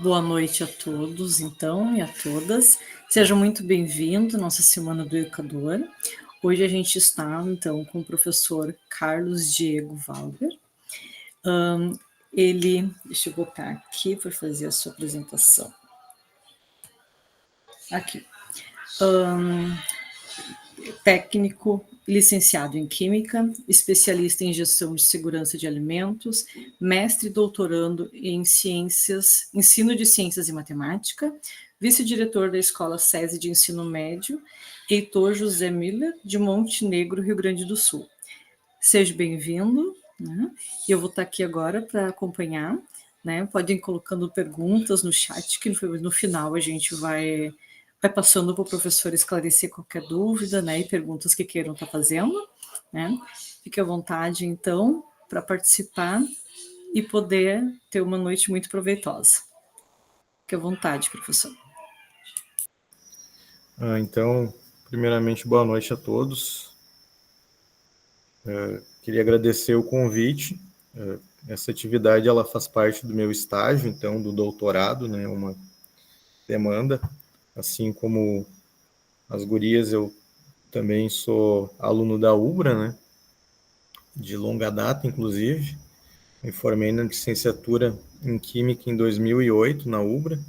Boa noite a todos, então, e a todas. Sejam muito bem-vindos à nossa Semana do Educador. Hoje a gente está, então, com o professor Carlos Diego Valber. Deixa eu botar aqui para fazer a sua apresentação. Aqui. Técnico, licenciado em Química, especialista em Gestão de Segurança de Alimentos, mestre e doutorando em Ciências, Ensino de Ciências e Matemática, vice-diretor da Escola SESI de Ensino Médio, Heitor José Miller, de Montenegro, Rio Grande do Sul. Seja bem-vindo, né? Eu vou estar aqui agora para acompanhar, né? Podem ir colocando perguntas no chat, que no final a gente vai passando para o professor esclarecer qualquer dúvida, né? E perguntas que queiram estar fazendo, né? Fique à vontade, então, para participar e poder ter uma noite muito proveitosa. Fique à vontade, professor. Então, primeiramente, boa noite a todos. Queria agradecer o convite. Essa atividade ela faz parte do meu estágio, então, do doutorado, né? Uma demanda. Assim como as gurias, eu também sou aluno da UBRA, né? De longa data, inclusive. Me formei na licenciatura em Química em 2008, na UBRA.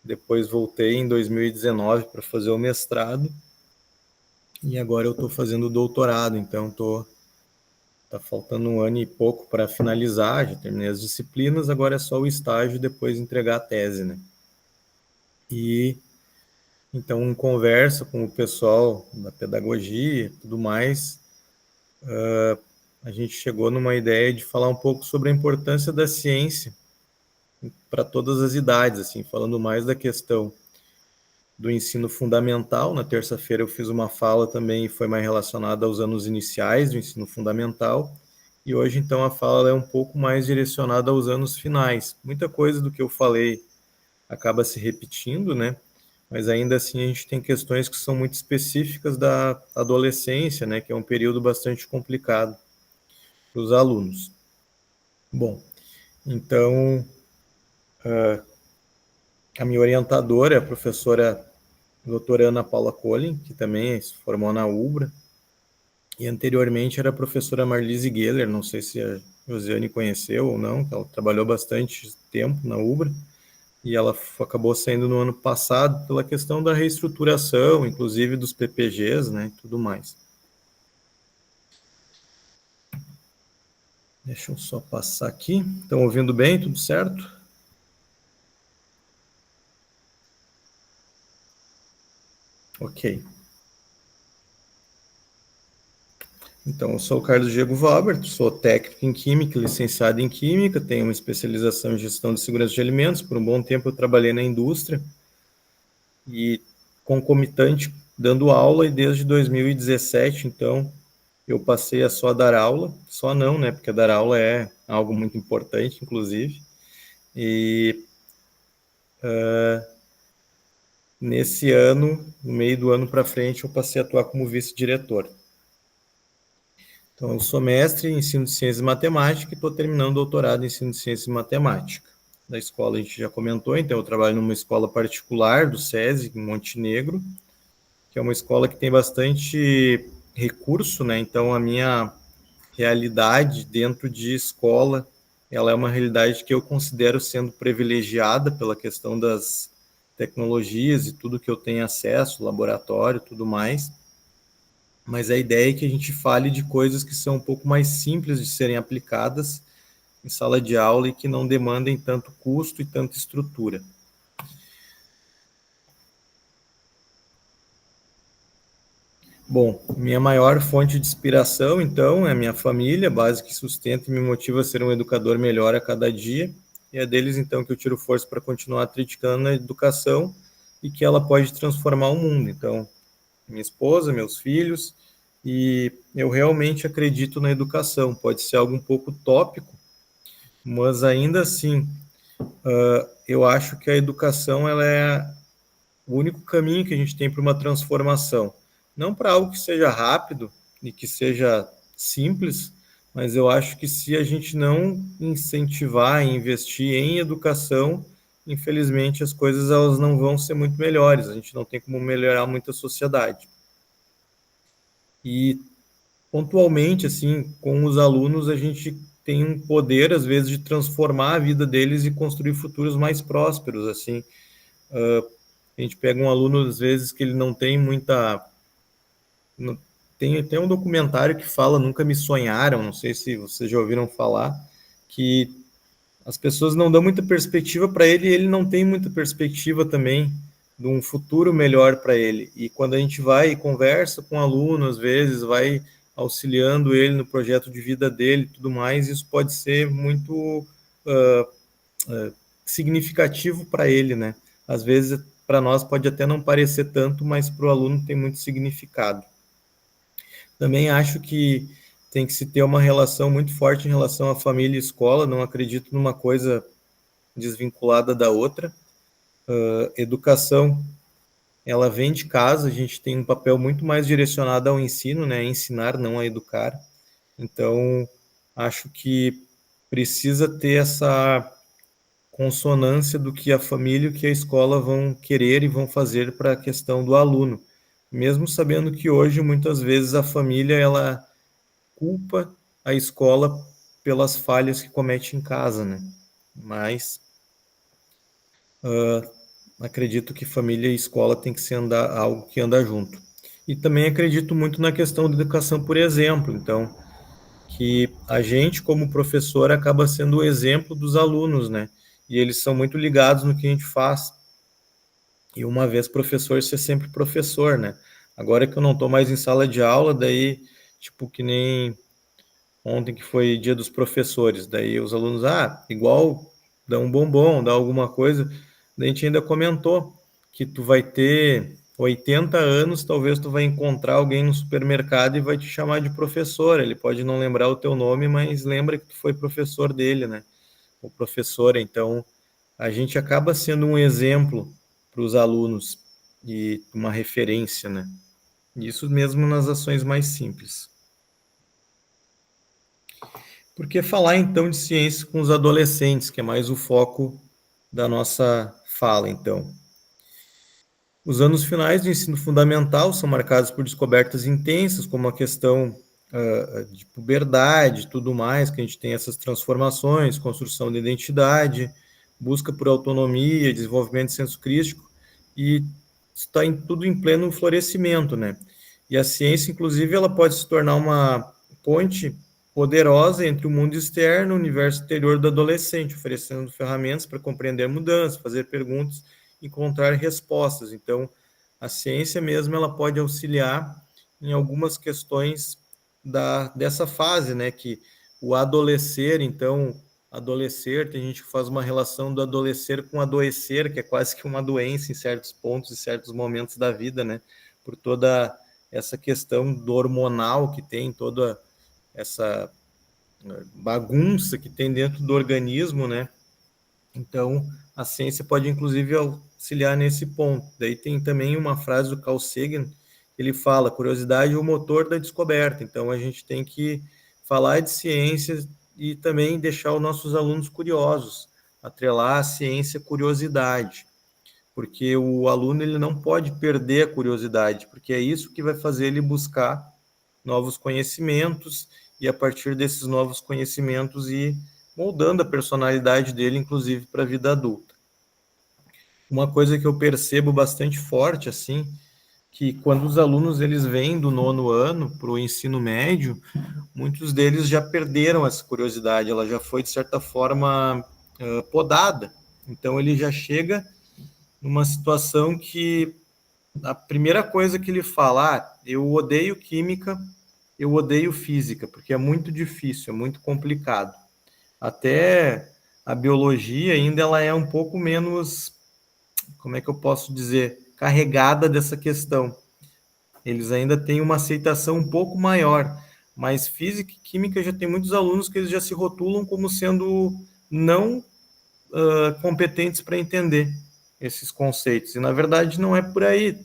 Depois voltei em 2019 para fazer o mestrado. E agora eu estou fazendo o doutorado, então tá faltando 1 ano e pouco para finalizar, já terminei as disciplinas, agora é só o estágio e depois entregar a tese, né? E então, em conversa com o pessoal da pedagogia e tudo mais, a gente chegou numa ideia de falar um pouco sobre a importância da ciência para todas as idades, assim, falando mais da questão do ensino fundamental. Na terça-feira eu fiz uma fala também e foi mais relacionada aos anos iniciais do ensino fundamental. E hoje, então, a fala é um pouco mais direcionada aos anos finais. Muita coisa do que eu falei acaba se repetindo, né? Mas ainda assim a gente tem questões que são muito específicas da adolescência, né? Que é um período bastante complicado para os alunos. Bom, então a minha orientadora é a professora doutora Ana Paula Collin, que também se formou na UBRA, e anteriormente era a professora Marlise Geller, não sei se a Josiane conheceu ou não, que ela trabalhou bastante tempo na UBRA, e ela acabou saindo no ano passado pela questão da reestruturação, inclusive dos PPGs, né, e tudo mais. Deixa eu só passar aqui. Estão ouvindo bem? Tudo certo? Ok. Então, eu sou o Carlos Diego Valber, sou técnico em Química, licenciado em Química, tenho uma especialização em Gestão de Segurança de Alimentos. Por um bom tempo eu trabalhei na indústria e concomitante dando aula, e desde 2017, então, eu passei a só dar aula, só não, né, porque dar aula é algo muito importante, inclusive, e nesse ano, no meio do ano para frente, eu passei a atuar como vice-diretor. Então, eu sou mestre em ensino de ciências e matemática e estou terminando o doutorado em ensino de ciências e matemática. Da escola a gente já comentou, então eu trabalho numa escola particular do SESI, em Montenegro, que é uma escola que tem bastante recurso, né? Então, a minha realidade dentro de escola, ela é uma realidade que eu considero sendo privilegiada pela questão das tecnologias e tudo que eu tenho acesso, laboratório, tudo mais. Mas a ideia é que a gente fale de coisas que são um pouco mais simples de serem aplicadas em sala de aula e que não demandem tanto custo e tanta estrutura. Bom, minha maior fonte de inspiração, então, é a minha família, base que sustenta e me motiva a ser um educador melhor a cada dia. E é deles, então, que eu tiro força para continuar criticando na educação e que ela pode transformar o mundo. Então, minha esposa, meus filhos, e eu realmente acredito na educação. Pode ser algo um pouco utópico, mas ainda assim, eu acho que a educação ela é o único caminho que a gente tem para uma transformação. Não para algo que seja rápido e que seja simples, mas eu acho que se a gente não incentivar e investir em educação, infelizmente as coisas elas não vão ser muito melhores, a gente não tem como melhorar muito a sociedade. E pontualmente, assim, com os alunos, a gente tem um poder, às vezes, de transformar a vida deles e construir futuros mais prósperos, assim. A gente pega um aluno, às vezes, que ele não tem muita... Tem um documentário que fala Nunca Me Sonharam, não sei se vocês já ouviram falar, que as pessoas não dão muita perspectiva para ele e ele não tem muita perspectiva também de um futuro melhor para ele. E quando a gente vai e conversa com o aluno, às vezes, vai auxiliando ele no projeto de vida dele e tudo mais, isso pode ser muito significativo para ele, né? Às vezes, para nós pode até não parecer tanto, mas para o aluno tem muito significado. Também acho que tem que se ter uma relação muito forte em relação à família e escola, não acredito numa coisa desvinculada da outra. Educação, ela vem de casa, a gente tem um papel muito mais direcionado ao ensino, né? A ensinar, não a educar. Então, acho que precisa ter essa consonância do que a família e o que a escola vão querer e vão fazer para a questão do aluno. Mesmo sabendo que hoje, muitas vezes, a família, ela culpa a escola pelas falhas que comete em casa, né? Mas acredito que família e escola tem que ser algo que anda junto. E também acredito muito na questão da educação por exemplo. Então, que a gente, como professor, acaba sendo o exemplo dos alunos, né? E eles são muito ligados no que a gente faz. E uma vez professor, ser sempre professor, né? Agora que eu não estou mais em sala de aula, daí, tipo, que nem ontem que foi dia dos professores, daí os alunos, igual dá um bombom, dá alguma coisa, daí a gente ainda comentou que tu vai ter 80 anos, talvez tu vai encontrar alguém no supermercado e vai te chamar de professor, ele pode não lembrar o teu nome, mas lembra que tu foi professor dele, né? O professor, então, a gente acaba sendo um exemplo para os alunos e uma referência, né? Isso mesmo nas ações mais simples. Por que falar então de ciência com os adolescentes, que é mais o foco da nossa fala, então? Os anos finais do ensino fundamental são marcados por descobertas intensas, como a questão de puberdade e tudo mais, que a gente tem essas transformações, construção de identidade, busca por autonomia, desenvolvimento de senso crítico, e está tudo em pleno florescimento, né? E a ciência, inclusive, ela pode se tornar uma ponte poderosa entre o mundo externo e o universo interior do adolescente, oferecendo ferramentas para compreender mudanças, fazer perguntas, encontrar respostas. Então, a ciência mesmo ela pode auxiliar em algumas questões dessa fase, né? Que o adolescer, então, adolescer, tem gente que faz uma relação do adolescer com adoecer, que é quase que uma doença em certos pontos e certos momentos da vida, né? Por toda essa questão do hormonal que tem, toda essa bagunça que tem dentro do organismo, né? Então, a ciência pode, inclusive, auxiliar nesse ponto. Daí tem também uma frase do Carl Sagan, ele fala, curiosidade é o motor da descoberta. Então, a gente tem que falar de ciência e também deixar os nossos alunos curiosos, atrelar a ciência à curiosidade, porque o aluno ele não pode perder a curiosidade, porque é isso que vai fazer ele buscar novos conhecimentos e, a partir desses novos conhecimentos, ir moldando a personalidade dele, inclusive para a vida adulta. Uma coisa que eu percebo bastante forte, assim, que quando os alunos eles vêm do 9º ano para o ensino médio, muitos deles já perderam essa curiosidade, ela já foi, de certa forma, podada. Então, ele já chega numa situação que a primeira coisa que ele fala, eu odeio química, eu odeio física, porque é muito difícil, é muito complicado. Até a biologia ainda ela é um pouco menos, como é que eu posso dizer, carregada dessa questão. Eles ainda têm uma aceitação um pouco maior, mas física e química já tem muitos alunos que eles já se rotulam como sendo não competentes para entender esses conceitos, e na verdade não é por aí.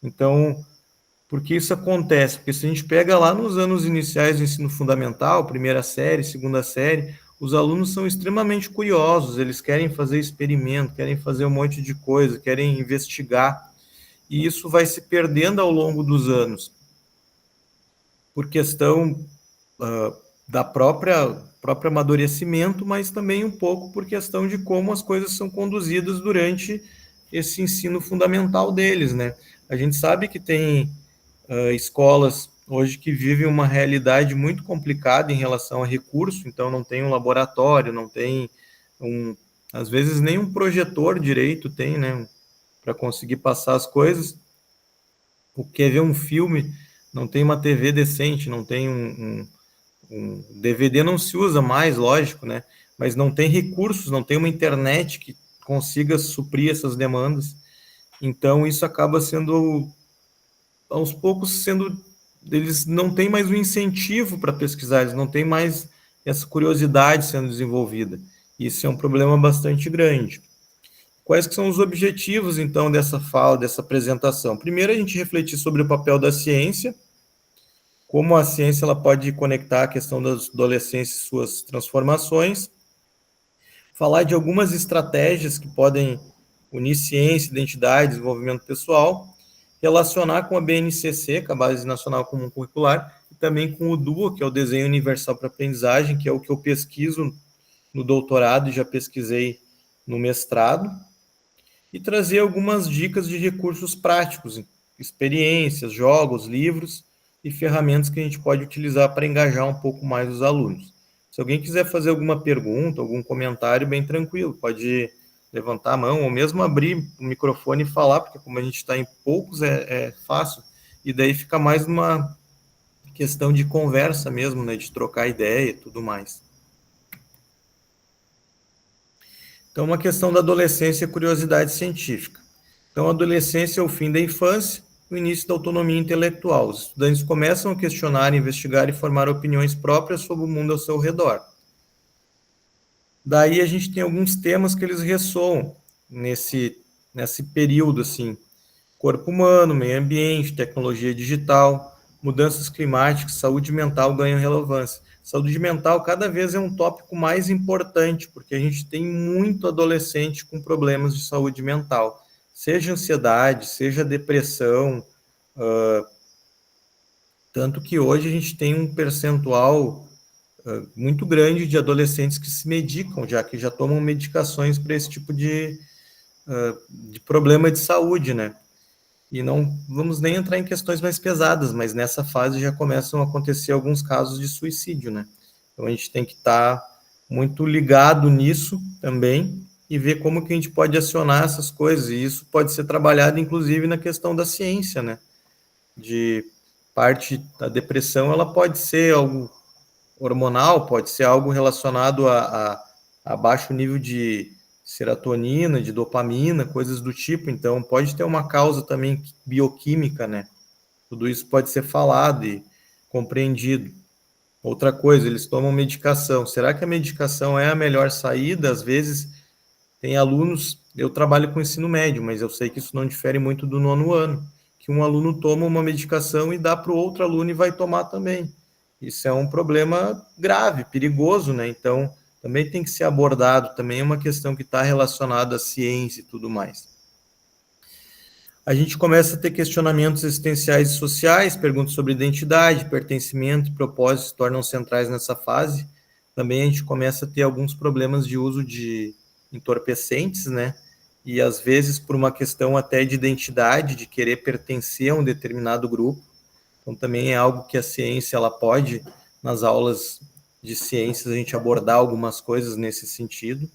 Então, Por que isso acontece? Porque se a gente pega lá nos anos iniciais do ensino fundamental, primeira série, segunda série, os alunos são extremamente curiosos, eles querem fazer experimento, querem fazer um monte de coisa, querem investigar, e isso vai se perdendo ao longo dos anos, por questão da próprio amadurecimento, mas também um pouco por questão de como as coisas são conduzidas durante esse ensino fundamental deles, né? A gente sabe que tem escolas hoje que vivem uma realidade muito complicada em relação a recurso, então não tem um laboratório, não tem às vezes nem um projetor direito tem, né, para conseguir passar as coisas. O que é ver um filme, não tem uma TV decente, não tem um DVD, não se usa mais, lógico, né, mas não tem recursos, não tem uma internet que consiga suprir essas demandas. Então isso acaba sendo aos poucos eles não têm mais o incentivo para pesquisar, eles não têm mais essa curiosidade sendo desenvolvida. Isso é um problema bastante grande. Quais que são os objetivos, então, dessa fala, dessa apresentação? Primeiro, a gente refletir sobre o papel da ciência, como a ciência ela pode conectar a questão da adolescência e suas transformações, falar de algumas estratégias que podem unir ciência, identidade, desenvolvimento pessoal, relacionar com a BNCC, que é a Base Nacional Comum Curricular, e também com o DUA, que é o Desenho Universal para Aprendizagem, que é o que eu pesquiso no doutorado e já pesquisei no mestrado, e trazer algumas dicas de recursos práticos, experiências, jogos, livros e ferramentas que a gente pode utilizar para engajar um pouco mais os alunos. Se alguém quiser fazer alguma pergunta, algum comentário, bem tranquilo, pode levantar a mão ou mesmo abrir o microfone e falar, porque como a gente está em poucos, é fácil, e daí fica mais uma questão de conversa mesmo, né, de trocar ideia e tudo mais. Então, uma questão da adolescência e curiosidade científica. Então, a adolescência é o fim da infância, o início da autonomia intelectual. Os estudantes começam a questionar, investigar e formar opiniões próprias sobre o mundo ao seu redor. Daí a gente tem alguns temas que eles ressoam nesse período, assim, corpo humano, meio ambiente, tecnologia digital, mudanças climáticas, saúde mental ganham relevância. Saúde mental cada vez é um tópico mais importante, porque a gente tem muito adolescente com problemas de saúde mental, seja ansiedade, seja depressão, tanto que hoje a gente tem um percentual muito grande de adolescentes que se medicam, já que já tomam medicações para esse tipo de problema de saúde, né? E não vamos nem entrar em questões mais pesadas, mas nessa fase já começam a acontecer alguns casos de suicídio, né? Então a gente tem que estar muito ligado nisso também e ver como que a gente pode acionar essas coisas, e isso pode ser trabalhado inclusive na questão da ciência, né? De parte da depressão, ela pode ser algo hormonal, pode ser algo relacionado a baixo nível de serotonina, de dopamina, coisas do tipo. Então, pode ter uma causa também bioquímica, né? Tudo isso pode ser falado e compreendido. Outra coisa, eles tomam medicação. Será que a medicação é a melhor saída? Às vezes, tem alunos, eu trabalho com ensino médio, mas eu sei que isso não difere muito do nono ano, que um aluno toma uma medicação e dá para o outro aluno e vai tomar também. Isso é um problema grave, perigoso, né? Então, também tem que ser abordado, também é uma questão que está relacionada à ciência e tudo mais. A gente começa a ter questionamentos existenciais e sociais, perguntas sobre identidade, pertencimento e propósito se tornam centrais nessa fase. Também a gente começa a ter alguns problemas de uso de entorpecentes, né? E às vezes por uma questão até de identidade, de querer pertencer a um determinado grupo. Então também é algo que a ciência ela pode, nas aulas de ciências, a gente abordar algumas coisas nesse sentido.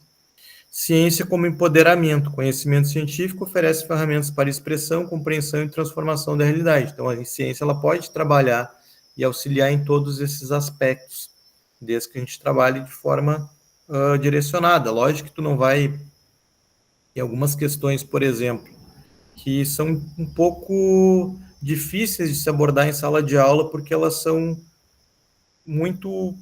Ciência como empoderamento. Conhecimento científico oferece ferramentas para expressão, compreensão e transformação da realidade. Então, a ciência ela pode trabalhar e auxiliar em todos esses aspectos, desde que a gente trabalhe de forma direcionada. Lógico que tu não vai... Tem algumas questões, por exemplo, que são um pouco difíceis de se abordar em sala de aula, porque elas são muito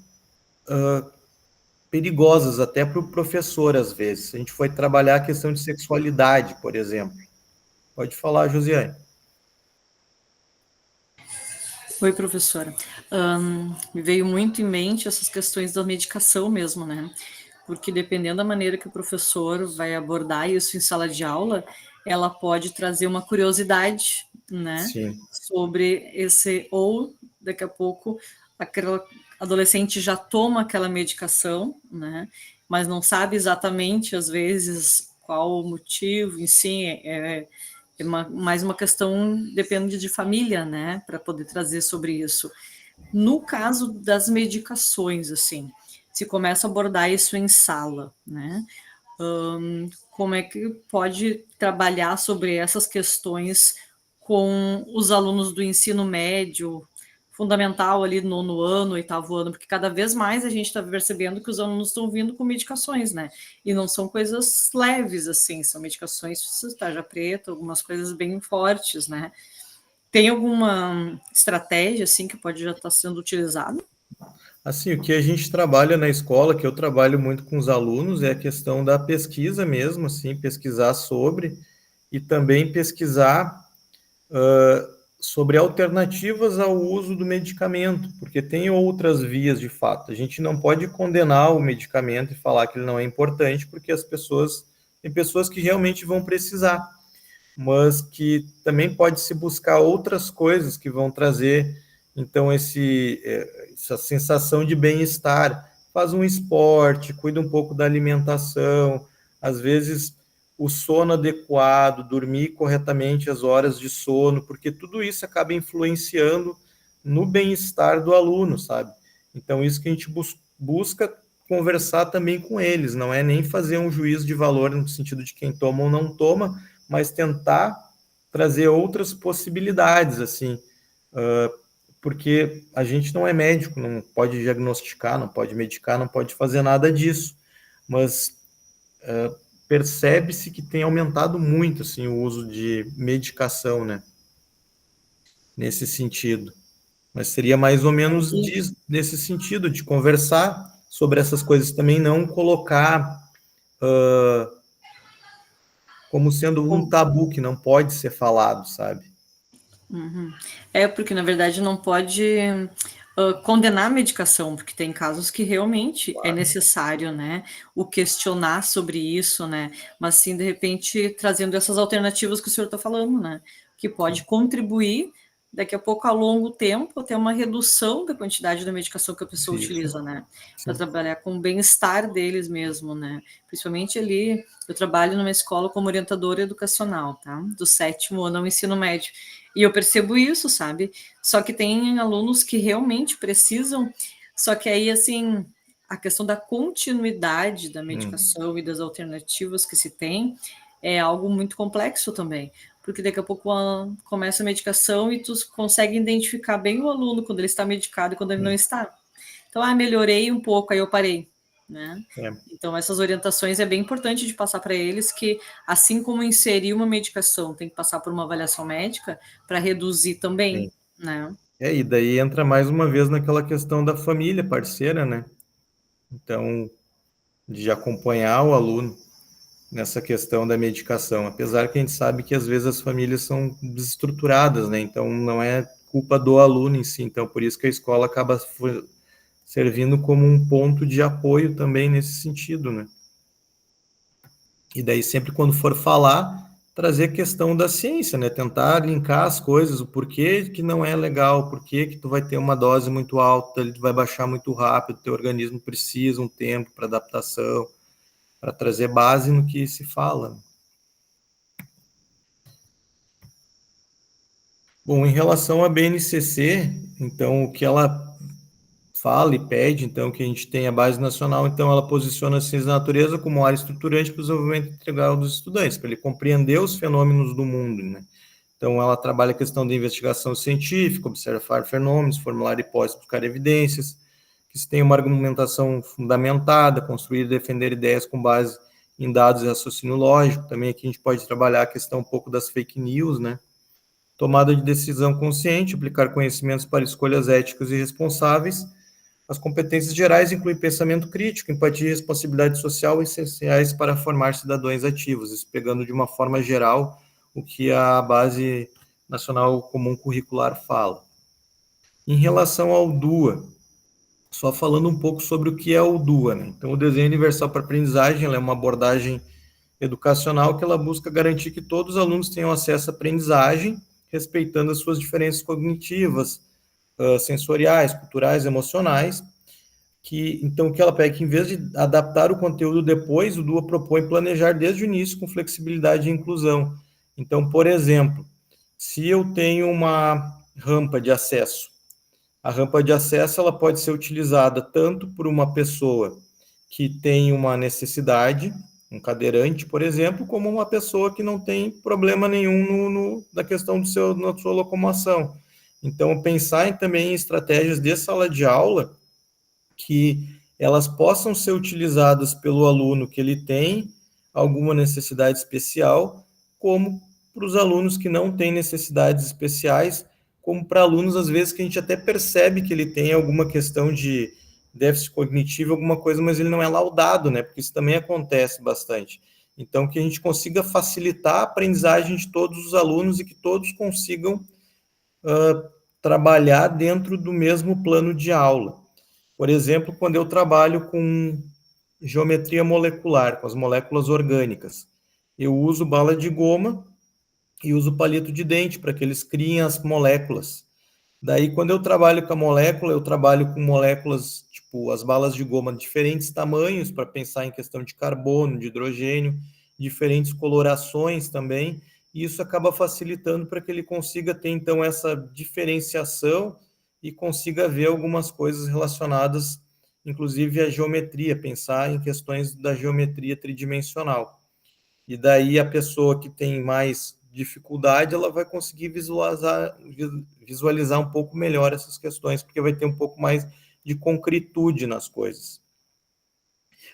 perigosas até para o professor, às vezes. A gente foi trabalhar a questão de sexualidade, por exemplo. Pode falar, Josiane. Oi, professora. Me veio muito em mente essas questões da medicação mesmo, né? Porque dependendo da maneira que o professor vai abordar isso em sala de aula, ela pode trazer uma curiosidade, né? Sim, Sobre esse, ou daqui a pouco aquela adolescente já toma aquela medicação, né? Mas não sabe exatamente, às vezes, qual o motivo em si, mais uma questão, depende de família, né, para poder trazer sobre isso. No caso das medicações, assim, se começa a abordar isso em sala, né, como é que pode trabalhar sobre essas questões com os alunos do ensino médio, fundamental ali, nono ano, oitavo ano, porque cada vez mais a gente está percebendo que os alunos estão vindo com medicações, né? E não são coisas leves, assim, são medicações tarja preta, algumas coisas bem fortes, né? Tem alguma estratégia, assim, que pode já estar sendo utilizada? assim, o que a gente trabalha na escola, que eu trabalho muito com os alunos, é a questão da pesquisa mesmo, assim, pesquisar sobre, e também pesquisar sobre alternativas ao uso do medicamento, porque tem outras vias de fato. A gente não pode condenar o medicamento e falar que ele não é importante, porque tem pessoas que realmente vão precisar, mas que também pode se buscar outras coisas que vão trazer, então, essa sensação de bem-estar. Faz um esporte, cuida um pouco da alimentação, às vezes o sono adequado, dormir corretamente as horas de sono, porque tudo isso acaba influenciando no bem-estar do aluno, sabe? Então, isso que a gente busca conversar também com eles, não é nem fazer um juízo de valor no sentido de quem toma ou não toma, mas tentar trazer outras possibilidades, assim, porque a gente não é médico, não pode diagnosticar, não pode medicar, não pode fazer nada disso, mas percebe-se que tem aumentado muito, assim, o uso de medicação, né, nesse sentido. Mas seria mais ou menos nesse sentido, de conversar sobre essas coisas também, não colocar como sendo um tabu que não pode ser falado, sabe? Uhum. Porque na verdade não pode condenar a medicação, porque tem casos que realmente é Claro. necessário, né, o questionar sobre isso, né, mas sim, de repente, trazendo essas alternativas que o senhor está falando, né, que pode Sim. contribuir, daqui a pouco, a longo tempo, ter uma redução da quantidade da medicação que a pessoa Isso. utiliza, né, para Sim. trabalhar com o bem-estar deles mesmo, né, principalmente ali, eu trabalho numa escola como orientadora educacional, tá, do 7º ano ao ensino médio, e eu percebo isso, sabe? Só que tem alunos que realmente precisam, só que aí, assim, a questão da continuidade da medicação e das alternativas que se tem é algo muito complexo também, porque daqui a pouco começa a medicação e tu consegue identificar bem o aluno quando ele está medicado e quando ele não está. Então, melhorei um pouco, aí eu parei, né? É. Então, essas orientações é bem importante de passar para eles que, assim como inserir uma medicação tem que passar por uma avaliação médica para reduzir também, Sim. né? E daí entra mais uma vez naquela questão da família parceira, né? Então, de acompanhar o aluno nessa questão da medicação, apesar que a gente sabe que às vezes as famílias são desestruturadas, né? Então, não é culpa do aluno em si. Então, por isso que a escola acaba servindo como um ponto de apoio também nesse sentido, né? E daí, sempre quando for falar, trazer a questão da ciência, né? Tentar linkar as coisas, o porquê que não é legal, o porquê que tu vai ter uma dose muito alta, ele vai baixar muito rápido, teu organismo precisa um tempo para adaptação, para trazer base no que se fala. Bom, em relação à BNCC, então, o que ela fala e pede, então, que a gente tenha base nacional, então ela posiciona a ciência da natureza como área estruturante para o desenvolvimento integral dos estudantes, para ele compreender os fenômenos do mundo, né? Então, ela trabalha a questão da investigação científica, observar fenômenos, formular hipóteses, buscar evidências, que se tenha uma argumentação fundamentada, construir e defender ideias com base em dados e raciocínio lógico. Também aqui a gente pode trabalhar a questão um pouco das fake news, né? Tomada de decisão consciente, aplicar conhecimentos para escolhas éticas e responsáveis. As competências gerais incluem pensamento crítico, empatia e responsabilidade social essenciais para formar cidadãos ativos, isso pegando de uma forma geral o que a Base Nacional Comum Curricular fala. Em relação ao DUA, só falando um pouco sobre o que é o DUA, né? Então, o Desenho Universal para Aprendizagem, ela é uma abordagem educacional que ela busca garantir que todos os alunos tenham acesso à aprendizagem, respeitando as suas diferenças cognitivas, sensoriais, culturais, emocionais, então, que ela pega que, em vez de adaptar o conteúdo depois, o DUA propõe planejar desde o início com flexibilidade e inclusão. Então, por exemplo, se eu tenho uma rampa de acesso, a rampa de acesso ela pode ser utilizada tanto por uma pessoa que tem uma necessidade, um cadeirante, por exemplo, como uma pessoa que não tem problema nenhum na questão na sua locomoção. Então, pensar também em estratégias de sala de aula que elas possam ser utilizadas pelo aluno que ele tem alguma necessidade especial, como para os alunos que não têm necessidades especiais, como para alunos, às vezes, que a gente até percebe que ele tem alguma questão de déficit cognitivo, alguma coisa, mas ele não é laudado, né? Porque isso também acontece bastante. Então, que a gente consiga facilitar a aprendizagem de todos os alunos e que todos consigam trabalhar dentro do mesmo plano de aula. Por exemplo, quando eu trabalho com geometria molecular, com as moléculas orgânicas, eu uso bala de goma e uso palito de dente para que eles criem as moléculas. Daí, quando eu trabalho com a molécula, eu trabalho com moléculas, tipo as balas de goma de diferentes tamanhos, para pensar em questão de carbono, de hidrogênio, diferentes colorações também, e isso acaba facilitando para que ele consiga ter, então, essa diferenciação e consiga ver algumas coisas relacionadas, inclusive à geometria, pensar em questões da geometria tridimensional. E daí a pessoa que tem mais dificuldade, ela vai conseguir visualizar um pouco melhor essas questões, porque vai ter um pouco mais de concretude nas coisas.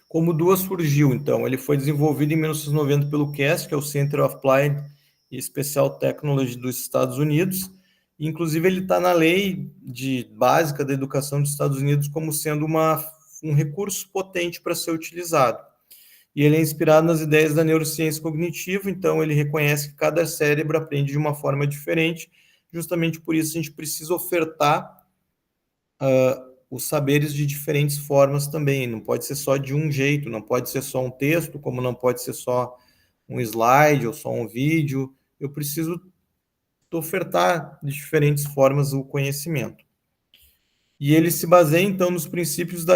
Como o DUA surgiu, então? Ele foi desenvolvido em 1990 pelo CAS, que é o Center of Applied e Special Technology dos Estados Unidos. Inclusive, ele está na lei básica da educação dos Estados Unidos como sendo um recurso potente para ser utilizado. E ele é inspirado nas ideias da neurociência cognitiva, então ele reconhece que cada cérebro aprende de uma forma diferente, justamente por isso a gente precisa ofertar os saberes de diferentes formas também, não pode ser só de um jeito, não pode ser só um texto, como não pode ser só um slide ou só um vídeo, eu preciso ofertar de diferentes formas o conhecimento. E ele se baseia, então, nos princípios do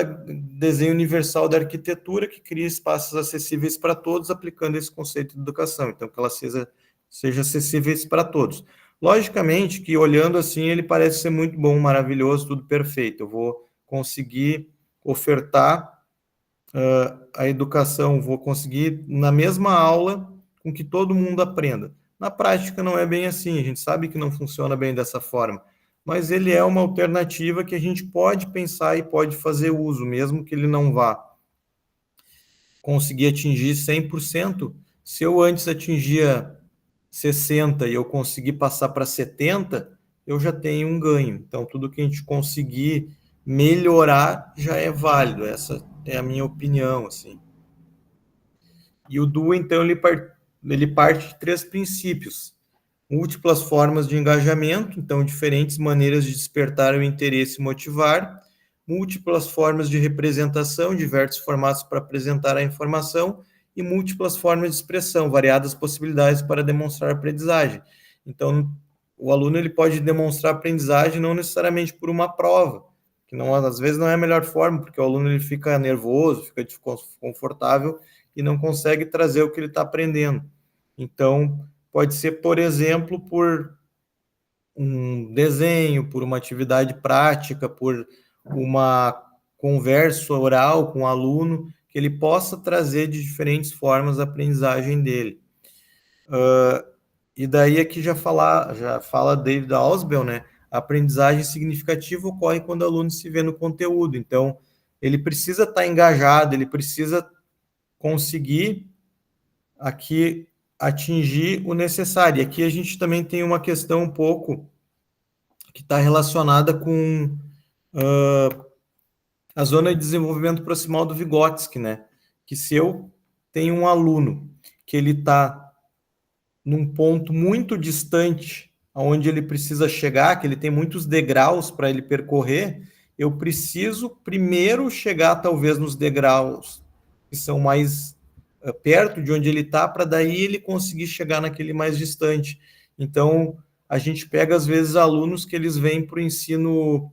desenho universal da arquitetura, que cria espaços acessíveis para todos, aplicando esse conceito de educação. Então, que ela seja acessíveis para todos. Logicamente que, olhando assim, ele parece ser muito bom, maravilhoso, tudo perfeito. Eu vou conseguir ofertar a educação, vou conseguir, na mesma aula, com que todo mundo aprenda. Na prática, não é bem assim. A gente sabe que não funciona bem dessa forma, mas ele é uma alternativa que a gente pode pensar e pode fazer uso, mesmo que ele não vá conseguir atingir 100%. Se eu antes atingia 60% e eu conseguir passar para 70%, eu já tenho um ganho. Então, tudo que a gente conseguir melhorar já é válido. Essa é a minha opinião, assim. E o DUA, então, ele parte de 3 princípios. Múltiplas formas de engajamento, então diferentes maneiras de despertar o interesse e motivar, múltiplas formas de representação, diversos formatos para apresentar a informação e múltiplas formas de expressão, variadas possibilidades para demonstrar aprendizagem. Então, o aluno ele pode demonstrar aprendizagem não necessariamente por uma prova, que não, às vezes não é a melhor forma, porque o aluno ele fica nervoso, fica desconfortável e não consegue trazer o que ele está aprendendo. Então, pode ser, por exemplo, por um desenho, por uma atividade prática, por uma conversa oral com o aluno, que ele possa trazer de diferentes formas a aprendizagem dele. E daí aqui já fala David Ausubel, né? A aprendizagem significativa ocorre quando o aluno se vê no conteúdo. Então, ele precisa estar engajado, ele precisa conseguir aqui atingir o necessário. E aqui a gente também tem uma questão um pouco que está relacionada com a zona de desenvolvimento proximal do Vygotsky, né? Que se eu tenho um aluno que ele está num ponto muito distante aonde ele precisa chegar, que ele tem muitos degraus para ele percorrer, eu preciso primeiro chegar talvez nos degraus que são mais perto de onde ele está, para daí ele conseguir chegar naquele mais distante. Então, a gente pega, às vezes, alunos que eles vêm para o ensino,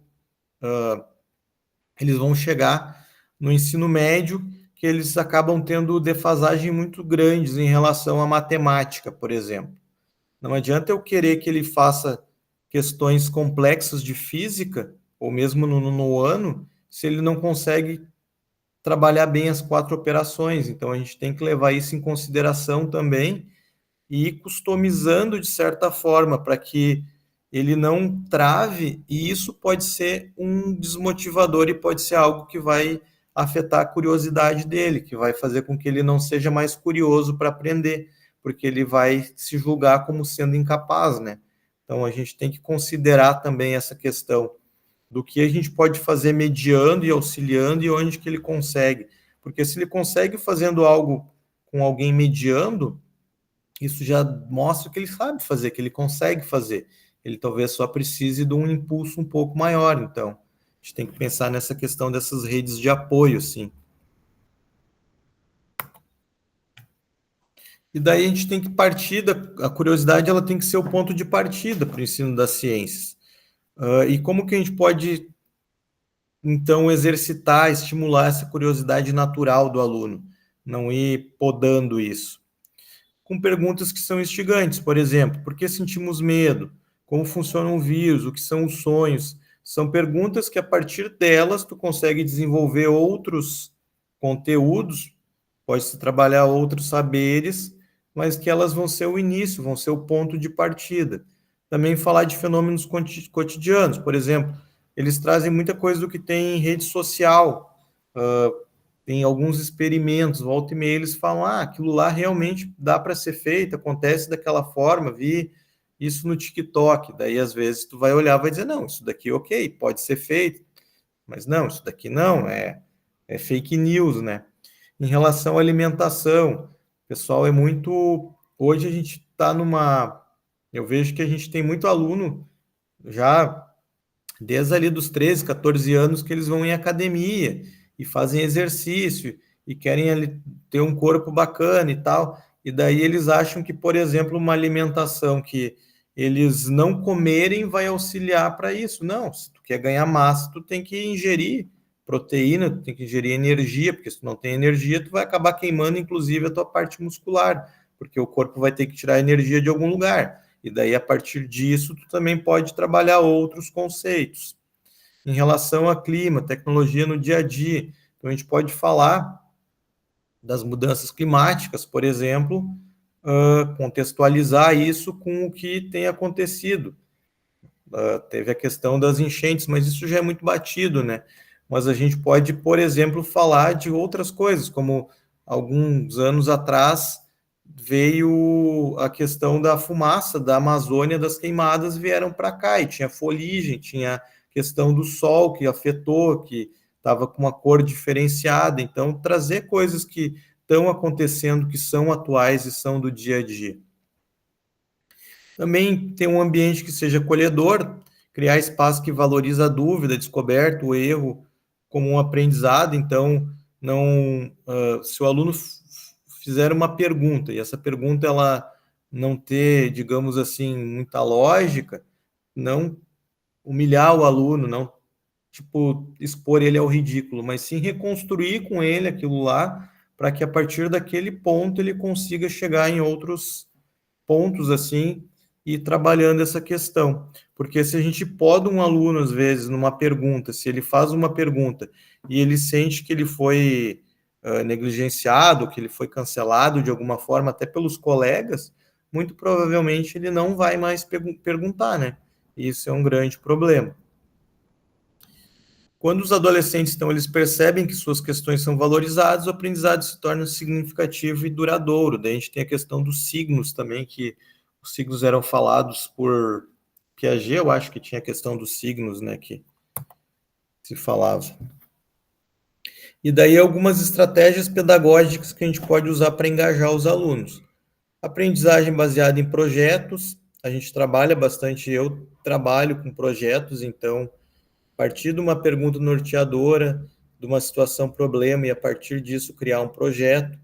eles vão chegar no ensino médio, que eles acabam tendo defasagem muito grandes em relação à matemática, por exemplo. Não adianta eu querer que ele faça questões complexas de física, ou mesmo no ano, se ele não consegue trabalhar bem as 4 operações. Então, a gente tem que levar isso em consideração também e ir customizando de certa forma para que ele não trave, e isso pode ser um desmotivador e pode ser algo que vai afetar a curiosidade dele, que vai fazer com que ele não seja mais curioso para aprender, porque ele vai se julgar como sendo incapaz, né? Então, a gente tem que considerar também essa questão do que a gente pode fazer mediando e auxiliando e onde que ele consegue. Porque se ele consegue fazendo algo com alguém mediando, isso já mostra que ele sabe fazer, que ele consegue fazer. Ele talvez só precise de um impulso um pouco maior. Então, a gente tem que pensar nessa questão dessas redes de apoio, assim. E daí a gente tem que partir a curiosidade, ela tem que ser o ponto de partida para o ensino das ciências. E como que a gente pode, então, exercitar, estimular essa curiosidade natural do aluno, não ir podando isso? Com perguntas que são instigantes, por exemplo, por que sentimos medo? Como funciona um vírus? O que são os sonhos? São perguntas que, a partir delas, tu consegue desenvolver outros conteúdos, pode-se trabalhar outros saberes, mas que elas vão ser o início, vão ser o ponto de partida. Também falar de fenômenos cotidianos, por exemplo, eles trazem muita coisa do que tem em rede social, tem alguns experimentos, volta e meia eles falam, aquilo lá realmente dá para ser feito, acontece daquela forma, vi isso no TikTok, daí às vezes tu vai olhar e vai dizer, não, isso daqui ok, pode ser feito, mas não, isso daqui não, é fake news, né? Em relação à alimentação, o pessoal é muito, hoje a gente está eu vejo que a gente tem muito aluno já desde ali dos 13, 14 anos que eles vão em academia e fazem exercício e querem ali ter um corpo bacana e tal. E daí eles acham que, por exemplo, uma alimentação que eles não comerem vai auxiliar para isso. Não, se tu quer ganhar massa, tu tem que ingerir proteína, tu tem que ingerir energia, porque se tu não tem energia, tu vai acabar queimando, inclusive, a tua parte muscular, porque o corpo vai ter que tirar energia de algum lugar. E daí, a partir disso, tu também pode trabalhar outros conceitos. Em relação a clima, tecnologia no dia a dia, então a gente pode falar das mudanças climáticas, por exemplo, contextualizar isso com o que tem acontecido. Teve a questão das enchentes, mas isso já é muito batido, né? Mas a gente pode, por exemplo, falar de outras coisas, como alguns anos atrás veio a questão da fumaça da Amazônia, das queimadas, vieram para cá, e tinha foligem, tinha questão do sol que afetou, que estava com uma cor diferenciada. Então, trazer coisas que estão acontecendo, que são atuais e são do dia a dia. Também ter um ambiente que seja acolhedor, criar espaço que valoriza a dúvida, a descoberta, o erro como um aprendizado. Então, não, se o aluno fizer uma pergunta e essa pergunta ela não ter, digamos assim, muita lógica, não humilhar o aluno, não tipo expor ele ao ridículo, mas sim reconstruir com ele aquilo lá para que a partir daquele ponto ele consiga chegar em outros pontos assim e trabalhando essa questão. Porque se a gente poda um aluno, às vezes, numa pergunta, se ele faz uma pergunta e ele sente que ele foi negligenciado, que ele foi cancelado de alguma forma, até pelos colegas, muito provavelmente ele não vai mais perguntar, né? Isso é um grande problema. Quando os adolescentes, então, eles percebem que suas questões são valorizadas, o aprendizado se torna significativo e duradouro. Daí a gente tem a questão dos signos também, que os signos eram falados por Piaget, eu acho que tinha a questão dos signos, né, que se falava. E daí algumas estratégias pedagógicas que a gente pode usar para engajar os alunos. Aprendizagem baseada em projetos, a gente trabalha bastante, eu trabalho com projetos, então, a partir de uma pergunta norteadora, de uma situação problema, e a partir disso criar um projeto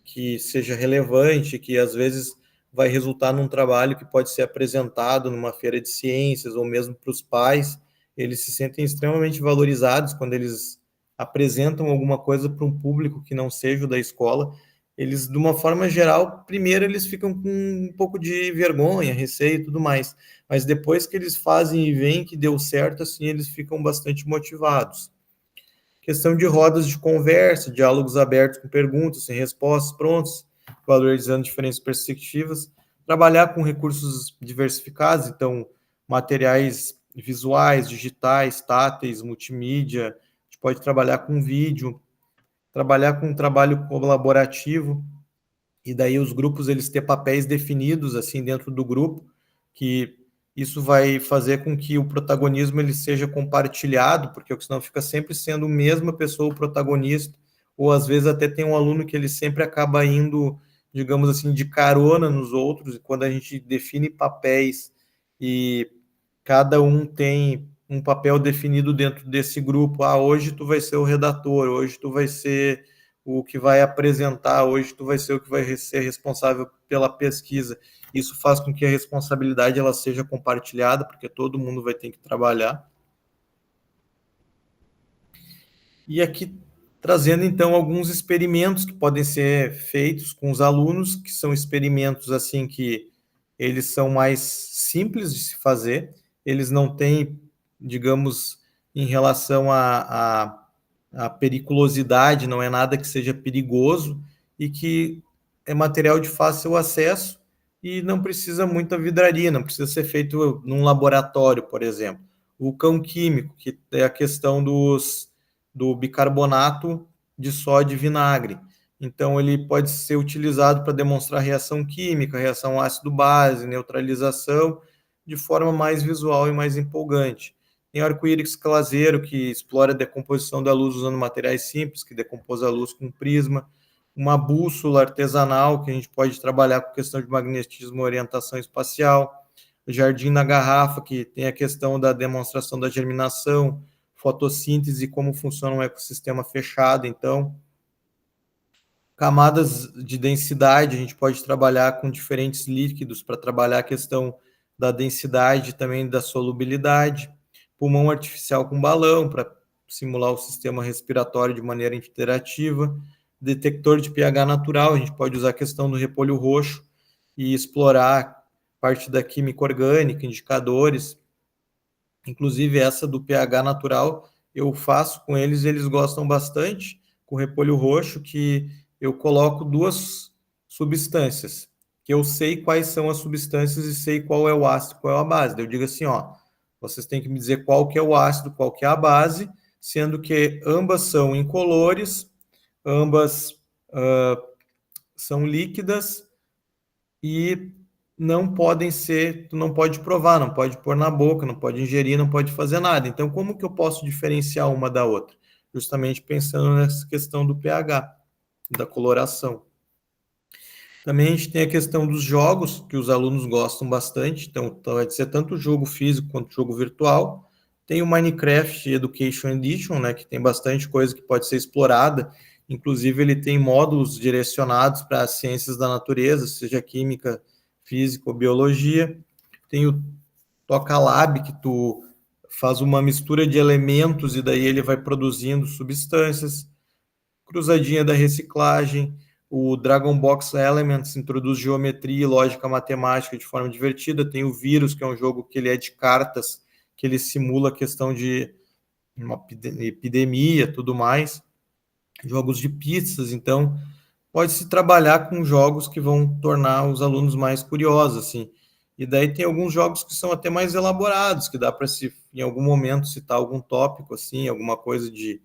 que seja relevante, que às vezes vai resultar num trabalho que pode ser apresentado numa feira de ciências, ou mesmo para os pais, eles se sentem extremamente valorizados quando eles apresentam alguma coisa para um público que não seja o da escola. Eles, de uma forma geral, primeiro eles ficam com um pouco de vergonha, receio e tudo mais, mas depois que eles fazem e veem que deu certo, assim, eles ficam bastante motivados. Questão de rodas de conversa, diálogos abertos com perguntas, sem respostas prontas, valorizando diferentes perspectivas, trabalhar com recursos diversificados, então materiais visuais, digitais, táteis, multimídia, a gente pode trabalhar com vídeo, trabalhar com um trabalho colaborativo, e daí os grupos eles ter papéis definidos assim dentro do grupo, que isso vai fazer com que o protagonismo ele seja compartilhado, porque senão fica sempre sendo a mesma pessoa o protagonista, ou às vezes até tem um aluno que ele sempre acaba indo, digamos assim, de carona nos outros, e quando a gente define papéis e cada um tem um papel definido dentro desse grupo, hoje tu vai ser o redator, hoje tu vai ser o que vai apresentar, hoje tu vai ser o que vai ser responsável pela pesquisa. Isso faz com que a responsabilidade ela seja compartilhada, porque todo mundo vai ter que trabalhar. E aqui trazendo então alguns experimentos que podem ser feitos com os alunos, que são experimentos assim que eles são mais simples de se fazer, eles não têm, digamos, em relação à periculosidade, não é nada que seja perigoso e que é material de fácil acesso e não precisa muita vidraria, não precisa ser feito num laboratório, por exemplo. O cão químico, que é a questão do bicarbonato de sódio e vinagre. Então, ele pode ser utilizado para demonstrar reação química, reação ácido-base, neutralização, de forma mais visual e mais empolgante. Tem o arco-íris caseiro, que explora a decomposição da luz usando materiais simples, que decompôs a luz com prisma. Uma bússola artesanal, que a gente pode trabalhar com questão de magnetismo e orientação espacial. O jardim na garrafa, que tem a questão da demonstração da germinação, fotossíntese e como funciona um ecossistema fechado. Então, camadas de densidade, a gente pode trabalhar com diferentes líquidos para trabalhar a questão da densidade e também da solubilidade. Pulmão artificial com balão para simular o sistema respiratório de maneira interativa. Detector de pH natural, a gente pode usar a questão do repolho roxo e explorar parte da química orgânica, indicadores. Inclusive essa do pH natural eu faço com eles, eles gostam bastante, com repolho roxo, que eu coloco duas substâncias, que eu sei quais são as substâncias e sei qual é o ácido, qual é a base. Eu digo assim, ó, vocês têm que me dizer qual que é o ácido, qual que é a base, sendo que ambas são incolores, ambas são líquidas e não podem ser, tu não pode provar, não pode pôr na boca, não pode ingerir, não pode fazer nada. Então, como que eu posso diferenciar uma da outra? Justamente pensando nessa questão do pH, da coloração. Também a gente tem a questão dos jogos, que os alunos gostam bastante, então vai ser tanto jogo físico quanto jogo virtual. Tem o Minecraft Education Edition, né, que tem bastante coisa que pode ser explorada, inclusive ele tem módulos direcionados para as ciências da natureza, seja química, física ou biologia. Tem o Toca Lab, que tu faz uma mistura de elementos e daí ele vai produzindo substâncias. Cruzadinha da reciclagem, o Dragon Box Elements introduz geometria e lógica matemática de forma divertida. Tem o Vírus, que é um jogo que ele é de cartas, que ele simula a questão de uma epidemia, tudo mais. Jogos de pizzas, então pode-se trabalhar com jogos que vão tornar os alunos mais curiosos, assim. E daí tem alguns jogos que são até mais elaborados, que dá para se, em algum momento, citar algum tópico, assim, alguma coisa de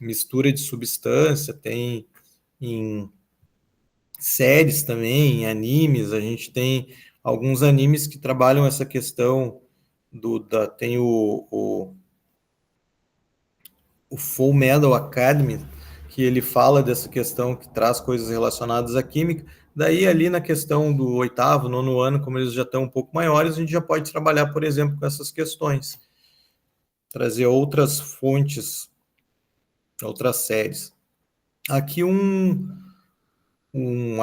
mistura de substância, tem em séries também, em animes, a gente tem alguns animes que trabalham essa questão tem o Full Metal Academy, que ele fala dessa questão que traz coisas relacionadas à química. Daí, ali na questão do 8º, 9º ano, como eles já estão um pouco maiores, a gente já pode trabalhar, por exemplo, com essas questões. Trazer outras fontes, outras séries. Aqui um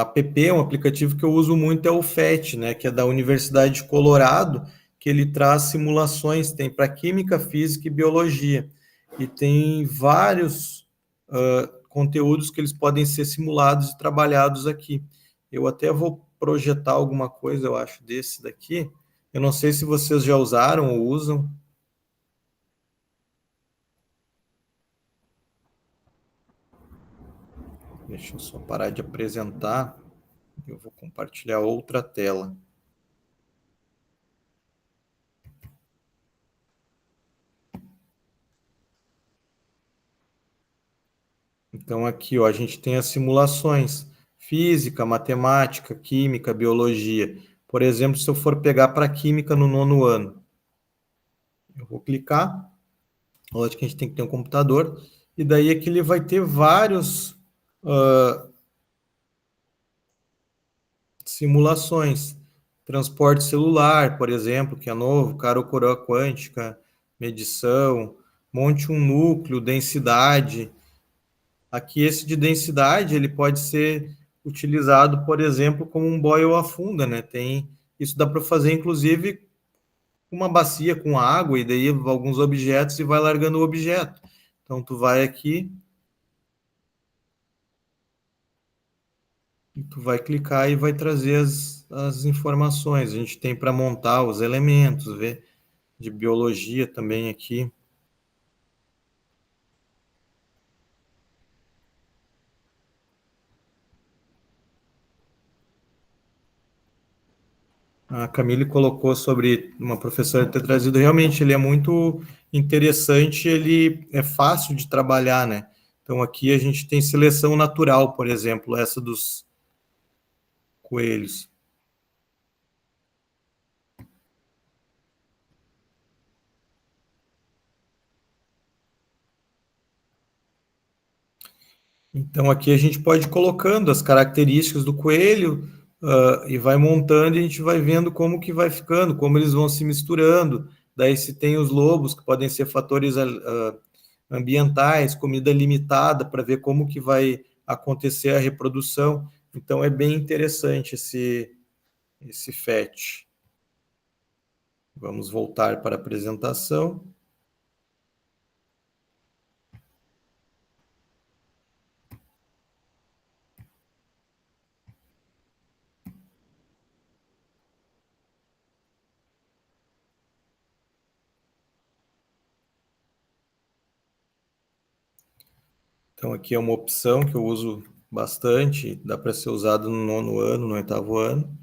app, um aplicativo que eu uso muito é o PhET, né, que é da Universidade de Colorado, que ele traz simulações, tem para química, física e biologia. E tem vários conteúdos que eles podem ser simulados e trabalhados aqui. Eu até vou projetar alguma coisa, eu acho, desse daqui. Eu não sei se vocês já usaram ou usam. Deixa eu só parar de apresentar. Eu vou compartilhar outra tela. Então, aqui, ó, a gente tem as simulações: física, matemática, química, biologia. Por exemplo, se eu for pegar para química no 9º ano, eu vou clicar. Lógico que a gente tem que ter um computador. E daí aqui ele vai ter vários simulações. Transporte celular, por exemplo, que é novo, coroa quântica, medição, monte um núcleo, densidade. Aqui esse de densidade, ele pode ser utilizado, por exemplo, como um boil afunda, né? Isso dá para fazer, inclusive, uma bacia com água e daí alguns objetos e vai largando o objeto. Então, tu vai aqui e tu vai clicar e vai trazer as informações. A gente tem para montar os elementos, ver de biologia também aqui. A Camille colocou sobre uma professora ter trazido, realmente ele é muito interessante, ele é fácil de trabalhar, né? Então aqui a gente tem seleção natural, por exemplo, essa dos coelhos. Então aqui a gente pode ir colocando as características do coelho e vai montando e a gente vai vendo como que vai ficando, como eles vão se misturando. Daí se tem os lobos, que podem ser fatores ambientais, comida limitada, para ver como que vai acontecer a reprodução. Então é bem interessante esse PhET. Vamos voltar para a apresentação. Então aqui é uma opção que eu uso bastante, dá para ser usado no 9º ano, no 8º ano.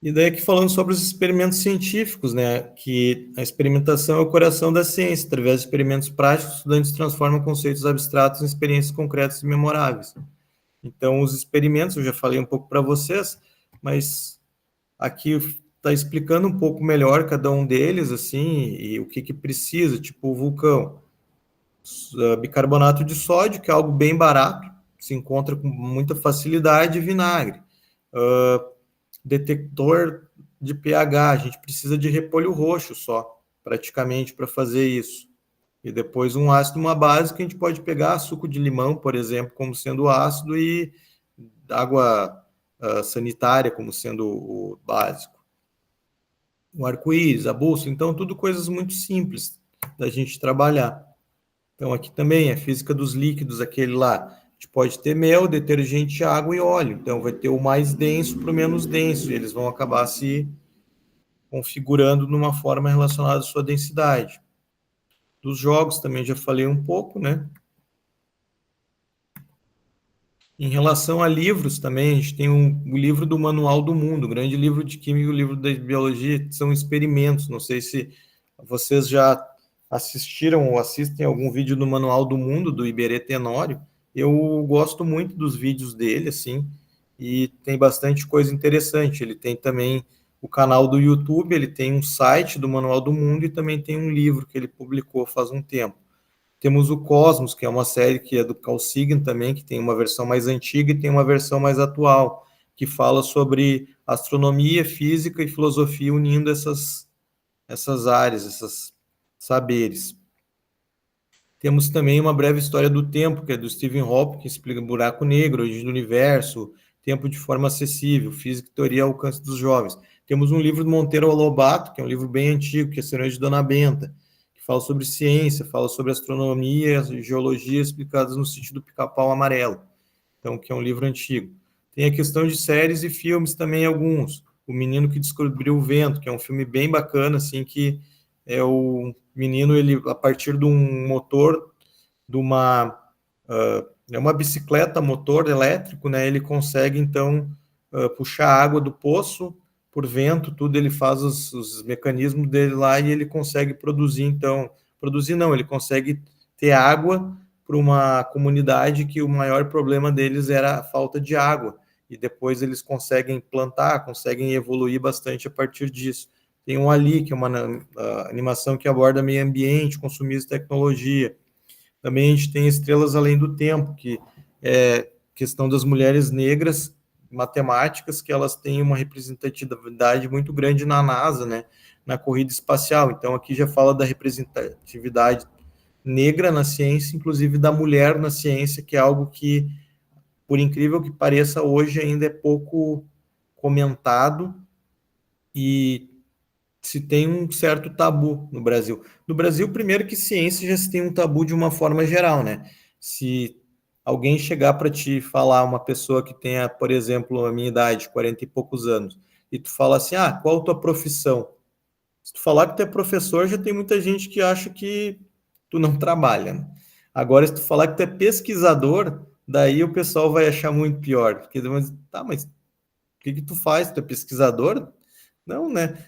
E daí aqui falando sobre os experimentos científicos, né, que a experimentação é o coração da ciência. Através de experimentos práticos, os estudantes transformam conceitos abstratos em experiências concretas e memoráveis. Então, os experimentos, eu já falei um pouco para vocês, mas aqui está explicando um pouco melhor cada um deles, assim, e o que precisa, tipo o vulcão. Bicarbonato de sódio, que é algo bem barato, se encontra com muita facilidade, e vinagre. Detector de pH, a gente precisa de repolho roxo só, praticamente, para fazer isso. E depois um ácido, uma base, que a gente pode pegar suco de limão, por exemplo, como sendo ácido, e água sanitária como sendo o básico. O arco-íris, a bússola, então tudo coisas muito simples da gente trabalhar. Então aqui também é física dos líquidos, aquele lá. A gente pode ter mel, detergente, água e óleo. Então vai ter o mais denso para o menos denso. E eles vão acabar se configurando numa forma relacionada à sua densidade. Dos jogos também já falei um pouco, né? Em relação a livros também, a gente tem o livro do Manual do Mundo, o grande livro de Química e o livro da Biologia, são experimentos. Não sei se vocês já assistiram ou assistem algum vídeo do Manual do Mundo, do Iberê Tenório. Eu gosto muito dos vídeos dele, assim, e tem bastante coisa interessante. Ele tem também o canal do YouTube, ele tem um site do Manual do Mundo e também tem um livro que ele publicou faz um tempo. Temos o Cosmos, que é uma série que é do Carl Sagan também, que tem uma versão mais antiga e tem uma versão mais atual, que fala sobre astronomia, física e filosofia unindo essas áreas, esses saberes. Temos também uma breve história do tempo, que é do Stephen Hawking, que explica buraco negro, origem do universo, tempo de forma acessível, física e teoria ao alcance dos jovens. Temos um livro do Monteiro Lobato, que é um livro bem antigo, que é Serões de Dona Benta, que fala sobre ciência, fala sobre astronomia e geologia explicadas no sítio do Pica-Pau Amarelo, então, que é um livro antigo. Tem a questão de séries e filmes também, alguns. O Menino que Descobriu o Vento, que é um filme bem bacana, assim, que é o menino, ele, a partir de um motor, de é uma bicicleta motor elétrico, né? Ele consegue, então, puxar água do poço por vento, tudo, ele faz os mecanismos dele lá e ele consegue produzir, então, produzir não, ele consegue ter água para uma comunidade que o maior problema deles era a falta de água, e depois eles conseguem plantar, conseguem evoluir bastante a partir disso. Tem um Ali, que é uma animação que aborda meio ambiente, consumismo e tecnologia. Também a gente tem Estrelas Além do Tempo, que é questão das mulheres negras matemáticas, que elas têm uma representatividade muito grande na NASA, né, na corrida espacial. Então, aqui já fala da representatividade negra na ciência, inclusive da mulher na ciência, que é algo que, por incrível que pareça, hoje ainda é pouco comentado e se tem um certo tabu no Brasil. No Brasil, primeiro que ciência já se tem um tabu de uma forma geral, né? Se alguém chegar para te falar, uma pessoa que tenha, por exemplo, a minha idade, 40 e poucos anos, e tu fala assim, qual a tua profissão? Se tu falar que tu é professor, já tem muita gente que acha que tu não trabalha, né? Agora, se tu falar que tu é pesquisador, daí o pessoal vai achar muito pior. Porque, mas o que tu faz? Tu é pesquisador? Não, né?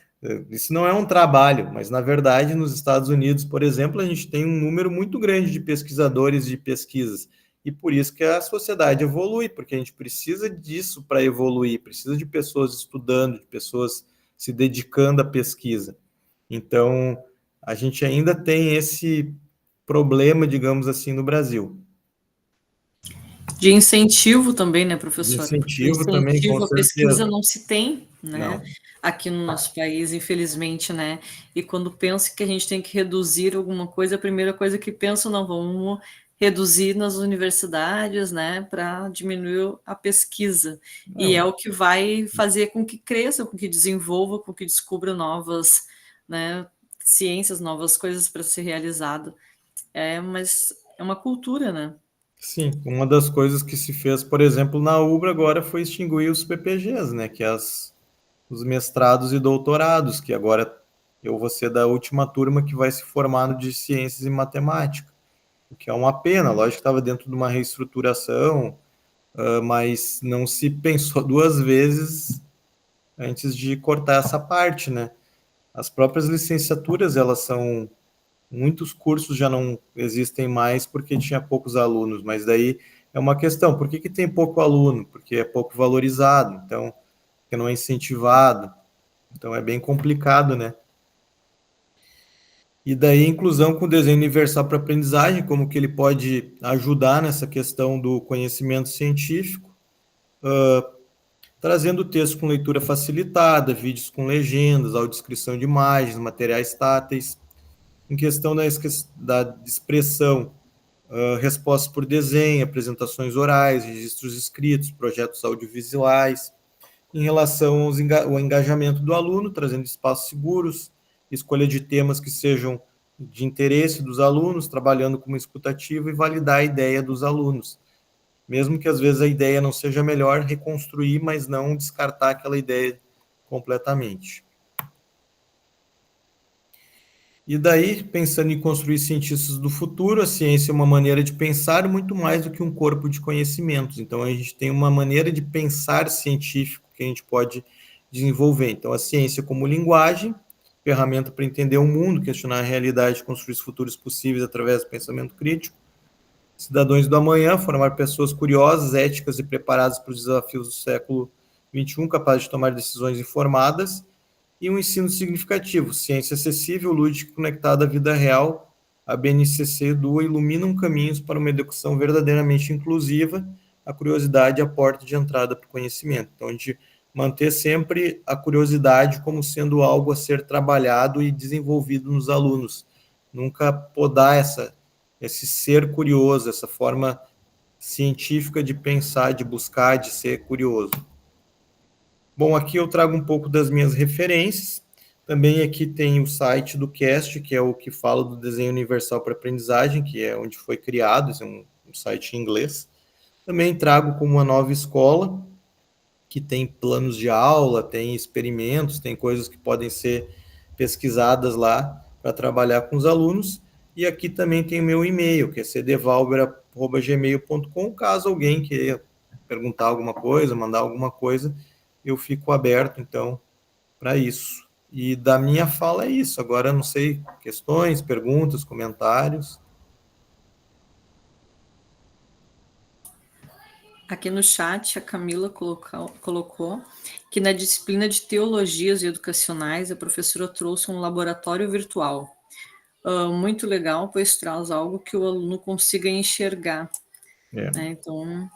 Isso não é um trabalho, mas na verdade, nos Estados Unidos, por exemplo, a gente tem um número muito grande de pesquisadores de pesquisas. E por isso que a sociedade evolui, porque a gente precisa disso para evoluir, precisa de pessoas estudando, de pessoas se dedicando à pesquisa. Então, a gente ainda tem esse problema, digamos assim, no Brasil. De incentivo também, né, De professora? Porque o incentivo também, com incentivo à pesquisa certeza. não se tem, né, Não. aqui no nosso país, infelizmente, né? E quando pensa que a gente tem que reduzir alguma coisa, a primeira coisa que pensa, não, vamos reduzir nas universidades, né, para diminuir a pesquisa. E é Não. o que vai fazer com que cresça, com que desenvolva, com que descubra novas, né, ciências, novas coisas para ser realizado. Mas é uma cultura, né? Sim, uma das coisas que se fez, por exemplo, na UBRA agora foi extinguir os PPGs, né, que é os mestrados e doutorados, que agora eu vou ser da última turma que vai se formar no de ciências e matemática, o que é uma pena, lógico que estava dentro de uma reestruturação, mas não se pensou duas vezes antes de cortar essa parte, né? As próprias licenciaturas, elas são, muitos cursos já não existem mais porque tinha poucos alunos, mas daí é uma questão, por que tem pouco aluno? Porque é pouco valorizado, então, porque não é incentivado, então é bem complicado, né? E daí inclusão com o desenho universal para aprendizagem, como que ele pode ajudar nessa questão do conhecimento científico, trazendo texto com leitura facilitada, vídeos com legendas, audiodescrição de imagens, materiais táteis, em questão da expressão, respostas por desenho, apresentações orais, registros escritos, projetos audiovisuais, em relação ao engajamento do aluno, trazendo espaços seguros, escolha de temas que sejam de interesse dos alunos, trabalhando como escutativa e validar a ideia dos alunos. Mesmo que às vezes a ideia não seja melhor, reconstruir, mas não descartar aquela ideia completamente. E daí, pensando em construir cientistas do futuro, a ciência é uma maneira de pensar muito mais do que um corpo de conhecimentos. Então, a gente tem uma maneira de pensar científico que a gente pode desenvolver. Então, a ciência como linguagem, ferramenta para entender o mundo, questionar a realidade, construir os futuros possíveis através do pensamento crítico. Cidadãos do amanhã, formar pessoas curiosas, éticas e preparadas para os desafios do século XXI, capazes de tomar decisões informadas. E um ensino significativo, ciência acessível, lúdica e conectada à vida real, a BNCC Edu iluminam caminhos para uma educação verdadeiramente inclusiva, a curiosidade é a porta de entrada para o conhecimento. Então, a gente manter sempre a curiosidade como sendo algo a ser trabalhado e desenvolvido nos alunos. Nunca podar esse ser curioso, essa forma científica de pensar, de buscar, de ser curioso. Bom, aqui eu trago um pouco das minhas referências. Também aqui tem o site do CAST, que é o que fala do Desenho Universal para Aprendizagem, que é onde foi criado, esse é um site em inglês. Também trago como uma nova escola, que tem planos de aula, tem experimentos, tem coisas que podem ser pesquisadas lá para trabalhar com os alunos. E aqui também tem o meu e-mail, que é cdvalber@gmail.com. Caso alguém queira perguntar alguma coisa, mandar alguma coisa, eu fico aberto, então, para isso. E da minha fala é isso. Agora, não sei, questões, perguntas, comentários. Aqui no chat, a Camila colocou que na disciplina de Teologias Educacionais, a professora trouxe um laboratório virtual. Muito legal, pois traz algo que o aluno consiga enxergar. Né? Então,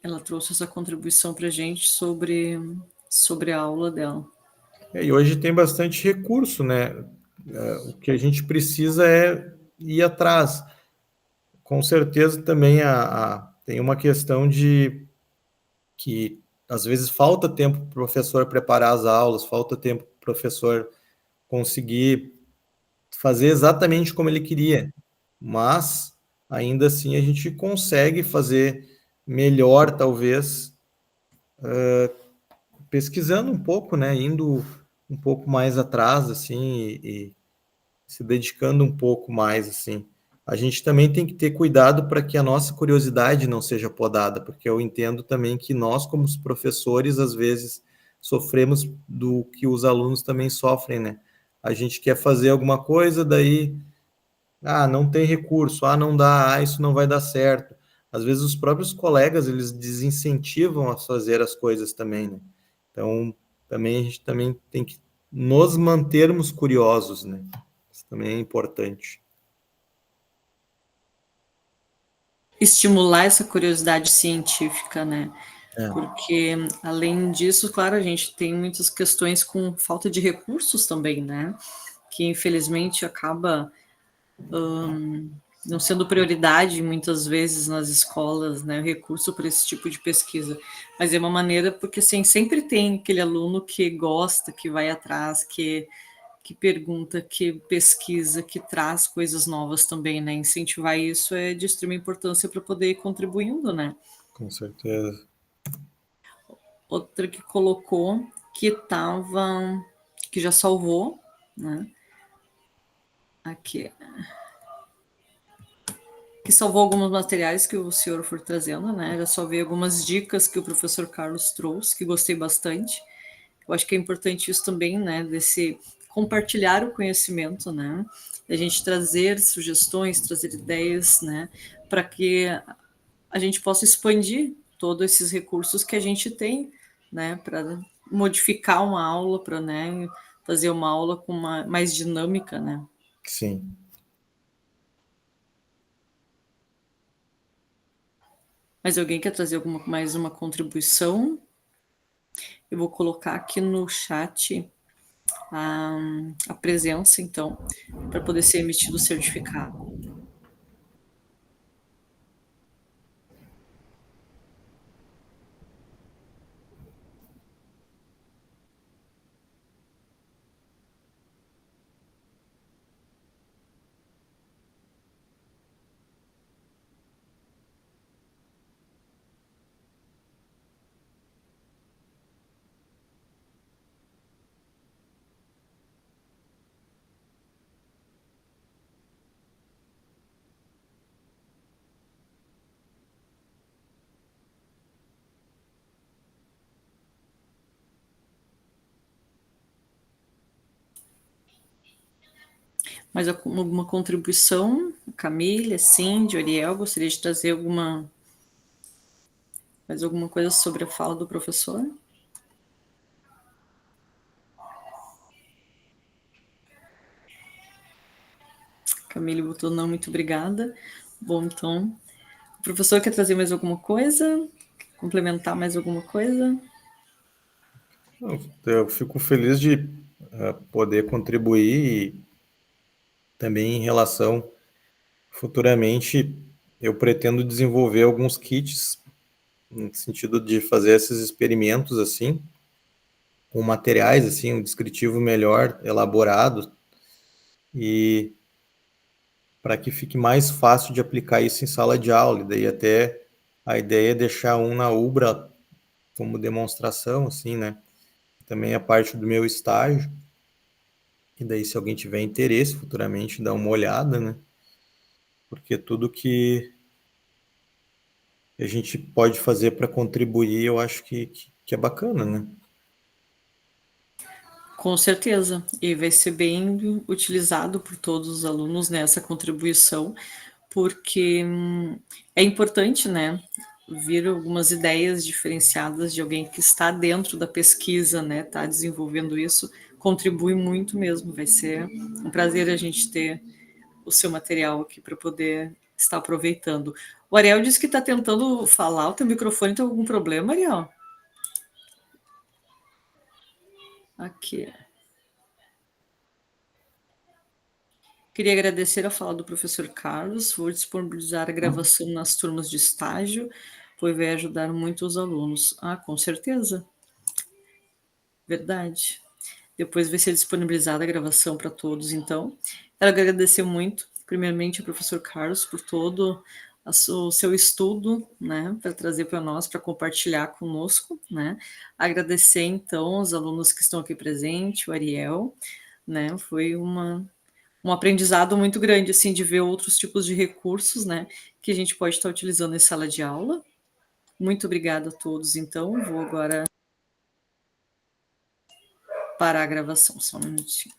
ela trouxe essa contribuição para a gente sobre a aula dela. E hoje tem bastante recurso, né? O que a gente precisa é ir atrás. Com certeza também tem uma questão de que às vezes falta tempo para o professor preparar as aulas, falta tempo para o professor conseguir fazer exatamente como ele queria, mas ainda assim a gente consegue fazer melhor, talvez, pesquisando um pouco, né? Indo um pouco mais atrás, assim, e se dedicando um pouco mais, assim. A gente também tem que ter cuidado para que a nossa curiosidade não seja podada, porque eu entendo também que nós, como os professores, às vezes sofremos do que os alunos também sofrem, né? A gente quer fazer alguma coisa, daí, não tem recurso, não dá, isso não vai dar certo. Às vezes os próprios colegas, eles desincentivam a fazer as coisas também, né? Então, também a gente também tem que nos mantermos curiosos, né? Isso também é importante. Estimular essa curiosidade científica, né? É. Porque, além disso, claro, a gente tem muitas questões com falta de recursos também, né? Que, infelizmente, acaba não sendo prioridade, muitas vezes, nas escolas, né? O recurso para esse tipo de pesquisa. Mas é uma maneira, porque assim, sempre tem aquele aluno que gosta, que vai atrás, que pergunta, que pesquisa, que traz coisas novas também, né? Incentivar isso é de extrema importância para poder ir contribuindo, né? Com certeza. Outra que colocou que já salvou, né? Aqui. Que salvou alguns materiais que o senhor for trazendo, né? Já salvei algumas dicas que o professor Carlos trouxe, que gostei bastante. Eu acho que é importante isso também, né? Desse compartilhar o conhecimento, né? A gente trazer sugestões, trazer ideias, né? Para que a gente possa expandir todos esses recursos que a gente tem, né? Para modificar uma aula, para, né, fazer uma aula com mais dinâmica, né? Sim. Mas alguém quer trazer mais uma contribuição? Eu vou colocar aqui no chat a presença, então, para poder ser emitido o certificado. Mais alguma contribuição? Camila, Cindy, Ariel, gostaria de trazer mais alguma coisa sobre a fala do professor? Camille botou não, muito obrigada. Bom, então, o professor quer trazer mais alguma coisa? Complementar mais alguma coisa? Eu fico feliz de poder contribuir e também em relação, futuramente, eu pretendo desenvolver alguns kits no sentido de fazer esses experimentos assim, com materiais assim, um descritivo melhor elaborado e para que fique mais fácil de aplicar isso em sala de aula. E daí até a ideia é deixar um na Ubra como demonstração, assim, né? Também a parte do meu estágio. E daí, se alguém tiver interesse futuramente, dá uma olhada, né? Porque tudo que a gente pode fazer para contribuir, eu acho que é bacana, né? Com certeza, e vai ser bem utilizado por todos os alunos nessa contribuição, porque é importante, né, vir algumas ideias diferenciadas de alguém que está dentro da pesquisa, né, está desenvolvendo isso, contribui muito mesmo, vai ser um prazer a gente ter o seu material aqui para poder estar aproveitando. O Ariel disse que está tentando falar, o teu microfone tem algum problema, Ariel? Aqui. Queria agradecer a fala do professor Carlos, vou disponibilizar a gravação nas turmas de estágio, pois vai ajudar muito os alunos. Ah, com certeza. Verdade. Depois vai ser disponibilizada a gravação para todos, então. Quero agradecer muito, primeiramente, ao professor Carlos por todo o seu estudo, né, para trazer para nós, para compartilhar conosco, né. Agradecer, então, os alunos que estão aqui presentes, o Ariel, né, foi um aprendizado muito grande, assim, de ver outros tipos de recursos, né, que a gente pode estar utilizando em sala de aula. Muito obrigada a todos, então, vou agora parar a gravação, só um minutinho.